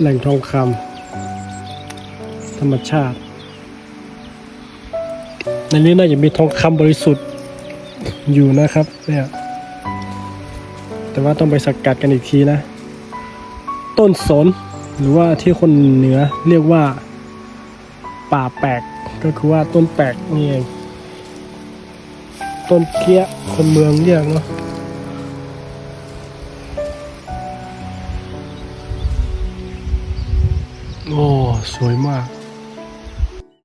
แหล่งทองคำธรรมชาติในนี้น่าจะมีทองคำบริสุทธิ์อยู่นะครับเนี่ยแต่ว่าต้องไปสกัดกันอีกทีนะต้นสนหรือว่าที่คนเหนือเรียกว่าป่าแปลกก็คือว่าต้นแปลกนี่เองต้นเกี้ยคนเมืองเรียกเนาะโอ้สวยมาก